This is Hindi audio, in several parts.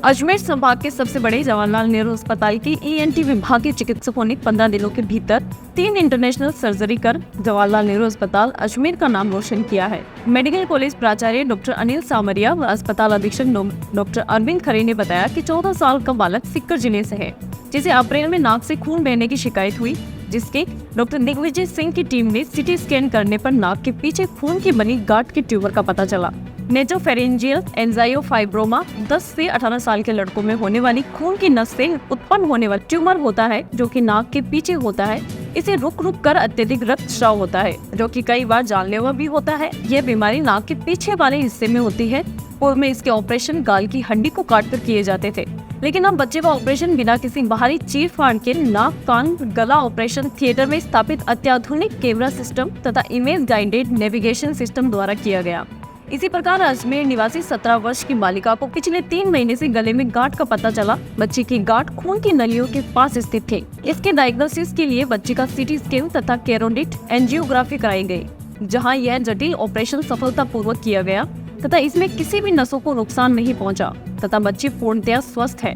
अजमेर संभाग के सबसे बड़े जवाहरलाल नेहरू अस्पताल के ईएनटी विभाग के चिकित्सकों ने 15 दिनों के भीतर 3 इंटरनेशनल सर्जरी कर जवाहरलाल नेहरू अस्पताल अजमेर का नाम रोशन किया है। मेडिकल कॉलेज प्राचार्य डॉक्टर अनिल सामरिया व अस्पताल अधीक्षक डॉक्टर अरविंद खरे ने बताया कि 14 साल का बालक सिक्कर जिले से है, जिसे अप्रैल में नाक से खून बहने की शिकायत हुई, जिसके डॉक्टर दिग्विजय सिंह की टीम ने सिटी स्कैन करने पर नाक के पीछे खून की बनी गांठ के ट्यूमर का पता चला। नेजोफेरेंजियल एंजाइयोफाइब्रोमा 10 से 18 साल के लड़कों में होने वाली खून की नस से उत्पन्न होने वाला ट्यूमर होता है, जो कि नाक के पीछे होता है। इसे रुक रुक कर अत्यधिक रक्तस्राव होता है, जो कि कई बार जानलेवा भी होता है। यह बीमारी नाक के पीछे वाले हिस्से में होती है। पूर्व में इसके ऑपरेशन गाल की हड्डी को काटकर किए जाते थे, लेकिन अब बच्चे का ऑपरेशन बिना किसी बाहरी चीर फाड़ के नाक, कान, गला ऑपरेशन थिएटर में स्थापित अत्याधुनिक कैमरा सिस्टम तथा इमेज गाइडेड नेविगेशन सिस्टम द्वारा किया गया। इसी प्रकार अजमेर निवासी 17 वर्ष की बालिका को पिछले 3 महीने से गले में गांठ का पता चला। बच्ची की गांठ खून की नलियों के पास स्थित थी। इसके डायग्नोसिस के लिए बच्ची का सीटी स्कैन तथा कैरोटिड एंजियोग्राफी कराई गई, जहां यह जटिल ऑपरेशन सफलतापूर्वक किया गया तथा इसमें किसी भी नसों को नुकसान नहीं पहुंचा तथा बच्ची पूर्णतया स्वस्थ है।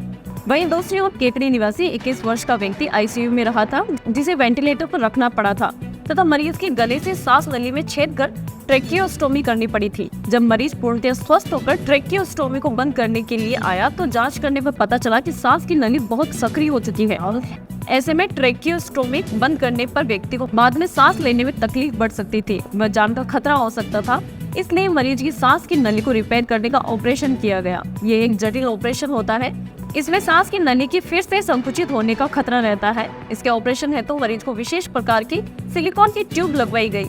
वहीं दूसरी ओर केकड़ी निवासी 21 वर्ष का व्यक्ति आईसीयू में रहा था, जिसे वेंटिलेटर पर रखना पड़ा था तथा मरीज के गले से सांस नली में छेद कर ट्रेकियोस्टोमी करनी पड़ी थी। जब मरीज पूर्णतः स्वस्थ होकर ट्रेकियोस्टोमी को बंद करने के लिए आया तो जांच करने पर पता चला कि सांस की नली बहुत सक्रिय हो चुकी है और ऐसे में ट्रेकियोस्टोमी बंद करने पर व्यक्ति को बाद में सांस लेने में तकलीफ बढ़ सकती थी व जान का खतरा हो सकता था। इसलिए मरीज की सांस की नली को रिपेयर करने का ऑपरेशन किया गया। ये एक जटिल ऑपरेशन होता है। इसमें सांस की नली की फिर से संकुचित होने का खतरा रहता है। इसके ऑपरेशन हेतु तो मरीज को विशेष प्रकार की सिलिकॉन की ट्यूब लगवाई गई।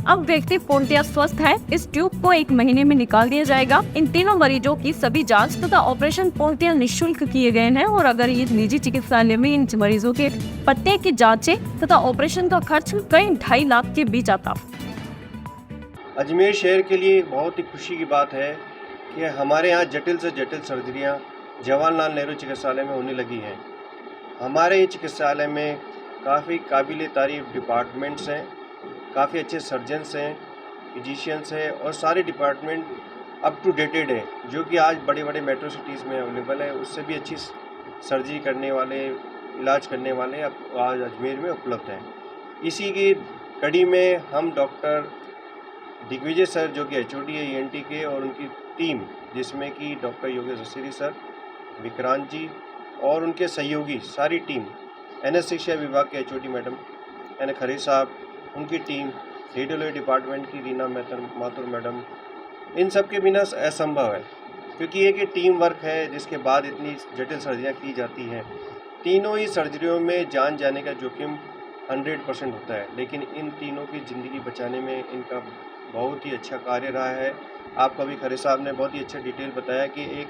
अब व्यक्ति पूर्णतया स्वस्थ है। इस ट्यूब को 1 महीने में निकाल दिया जाएगा। इन तीनों मरीजों की सभी जांच तथा ऑपरेशन पूर्णतया निःशुल्क किए गए हैं और अगर ये निजी चिकित्सालय में इन मरीजों के प्रत्येक की जांचें तथा ऑपरेशन का खर्च कई 2.5 लाख के बीच आता। अजमेर शहर के लिए बहुत ही खुशी की बात है कि हमारे यहाँ जटिल से जटिल सर्जरियाँ जवाहरलाल नेहरू चिकित्सालय में होने लगी हैं। हमारे चिकित्सालय में काफ़ी काबिल तारीफ डिपार्टमेंट्स हैं, काफ़ी अच्छे सर्जन्स हैं, फिजिशियंस हैं और सारे डिपार्टमेंट अप टू डेटेड है, जो कि आज बड़े बड़े मेट्रो सिटीज़ में अवेलेबल है। उससे भी अच्छी सर्जरी करने वाले, इलाज करने वाले अब आज अजमेर में उपलब्ध हैं। इसी की कड़ी में हम डॉक्टर दिग्विजय सर, जो कि एचओडी है ईएनटी के, और उनकी टीम, जिसमें कि डॉक्टर योगेश असीरी सर, विक्रांत जी और उनके सहयोगी सारी टीम, एनेस्थीसिया विभाग के एचओडी मैडम यानी खरे साहब, उनकी टीम, रेडियोलॉजी डिपार्टमेंट की रीना माथुर मैडम, इन सब के बिना असंभव है, क्योंकि ये कि टीम वर्क है, जिसके बाद इतनी जटिल सर्जरियाँ की जाती हैं। तीनों ही सर्जरियों में जान जाने का जोखिम 100% होता है, लेकिन इन तीनों की ज़िंदगी बचाने में इनका बहुत ही अच्छा कार्य रहा है। आपको अभी खरे साहब ने बहुत ही अच्छा डिटेल बताया कि एक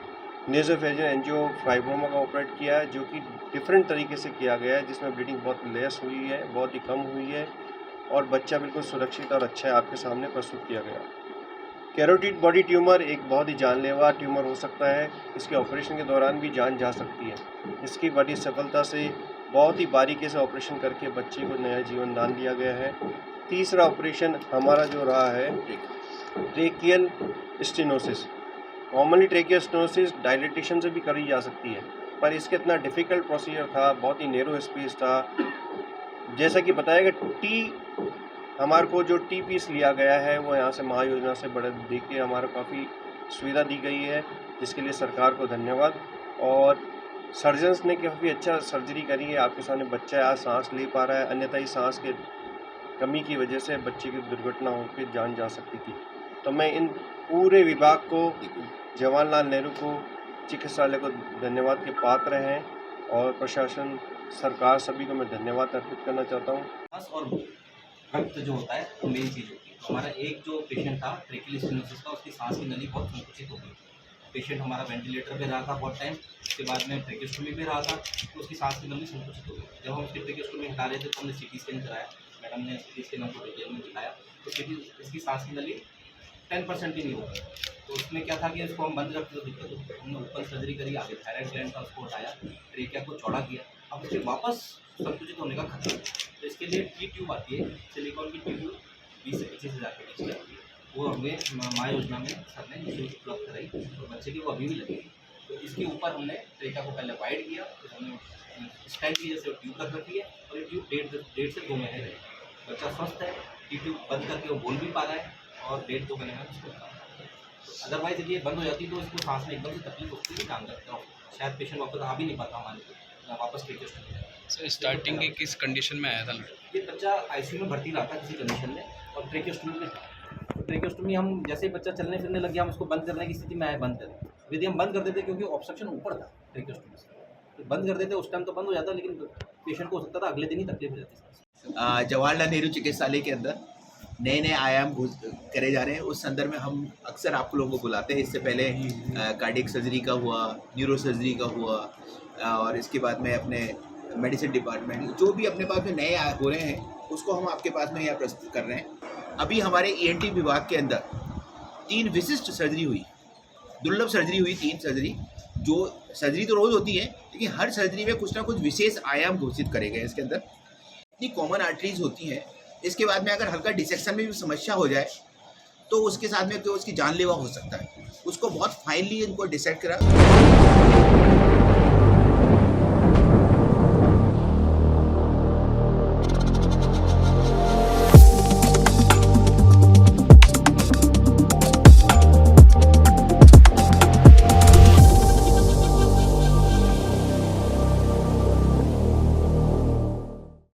नेज़ोफेरिंजियल एंजियोफाइब्रोमा का ऑपरेट किया है, जो कि डिफरेंट तरीके से किया गया है, जिसमें ब्लीडिंग बहुत लेस हुई है, बहुत ही कम हुई है और बच्चा बिल्कुल सुरक्षित और अच्छा है, आपके सामने प्रस्तुत किया गया। कैरोटिड बॉडी ट्यूमर एक बहुत ही जानलेवा ट्यूमर हो सकता है। इसके ऑपरेशन के दौरान भी जान जा सकती है। इसकी बड़ी सफलता से बहुत ही बारीकी से ऑपरेशन करके बच्चे को नया जीवन दान दिया गया है। तीसरा ऑपरेशन हमारा जो रहा है tracheal stenosis. Commonly tracheal stenosis dilatation से भी करी जा सकती है, पर इसका इतना डिफ़िकल्ट प्रोसीजर था, बहुत ही नैरो स्पेस था। जैसा कि बताया कि हमारे को जो टी पीस लिया गया है वो यहाँ से महायोजना से बड़े दे के हमारा काफ़ी सुविधा दी गई है, जिसके लिए सरकार को धन्यवाद। और सर्जन्स ने काफ़ी अच्छा सर्जरी करी है। आपके सामने बच्चा आज सांस ले पा रहा है, अन्यथा ही सांस के कमी की वजह से बच्चे की दुर्घटना होकर जान जा सकती थी। तो मैं इन पूरे विभाग को, जवाहरलाल नेहरू को, चिकित्सालय को धन्यवाद के पात्र हैं और प्रशासन, सरकार, सभी को मैं धन्यवाद अर्पित करना चाहता हूँ। और रक्त जो होता है वो मेन चीज़ होती है। हमारा एक जो पेशेंट था ट्रेकियल स्टेनोसिस का, उसकी सांस की नली बहुत संकुचित हो गई। पेशेंट हमारा वेंटिलेटर पे रहा था बहुत टाइम, उसके बाद में ट्रेकियोस्टोमी पे रहा था, तो उसकी सांस की नली संकुचित हो गई। जब हम उसकी ट्रेकियोस्टोमी हटा रहे थे तो हमने सीटी स्कैन कराया, मैडम ने सीटी स्कैन हमको डिटेल में दिखाया, तो इसकी सांस की नली 10% ही नहीं होगी। तो उसमें क्या था कि इसको हम बंद रखते तो दिक्कत होती है। हमने ऊपर सर्जरी करी, आगे थायराइड ग्लैंड था उसको हटाया, ट्रेकिया को चौड़ा किया, अब उसके वापस संकुचित होने का खतरा है। तो इसके लिए टी ट्यूब आती है, सिलिकॉन की ट्यूब 20 से 25 हज़ार के बीच में, वो हमें माँ योजना में सर ने निःशुल्क उपलब्ध कराई, तो बच्चे की वो अभी भी लगेगी। तो इसके ऊपर हमने ट्रेका को पहले वाइड किया, फिर हमने स्टैंड की जैसे ट्यूब रख रखी है और ये ट्यूब 1.5 से 2 महीने रहेगी। बच्चा स्वस्थ है, ये ट्यूब बंद करके वो बोल भी पा रहा है और 1.5-2 महीने में उसको अदरवाइज यदि ये बंद हो जाती तो इसको सांस में एकदम से तकलीफ होती है, काम करता हूँ शायद पेशेंट वापस आ भी नहीं पाता हमारे को, वापस ट्रेकेस्टोमी। स्टार्टिंग के किस कंडीशन में आया था? ये बच्चा आईसीयू में भर्ती रहा था किसी कंडीशन में और ट्रेकेस्टोमी में था। तो ट्रेकेस्टोमी हम जैसे ही बच्चा चलने फिरने लग गया, हम उसको बंद करने की स्थिति में आए, बंद करें यदि हम बंद कर देते क्योंकि ऑब्स्ट्रक्शन ऊपर था ट्रेकेस्टोमी से, तो बंद कर देते उस टाइम तो बंद हो जाता, लेकिन पेशेंट को हो सकता था अगले दिन ही तकलीफ हो जाती। जवाहरलाल नेहरू चिकित्सालय के अंदर नए नए आयाम करे जा रहे हैं। उस संदर्भ में हम अक्सर आप लोगों को बुलाते हैं। इससे पहले कार्डियक सर्जरी का हुआ, न्यूरो सर्जरी का हुआ, और इसके बाद में अपने मेडिसिन डिपार्टमेंट जो भी अपने पास में नए हो रहे हैं उसको हम आपके पास में यहाँ प्रस्तुत कर रहे हैं। अभी हमारे ENT विभाग के अंदर 3 विशिष्ट सर्जरी हुई, दुर्लभ सर्जरी हुई, 3 सर्जरी। जो सर्जरी तो रोज़ होती है, लेकिन हर सर्जरी में कुछ ना कुछ विशेष आयाम घोषित करे गए। इसके अंदर इतनी कॉमन आर्टरीज होती हैं, इसके बाद में अगर हल्का डिसेक्शन में भी समस्या हो जाए तो उसके साथ में तो उसकी जानलेवा हो सकता है। उसको बहुत फाइनली इनको डिसाइड करा।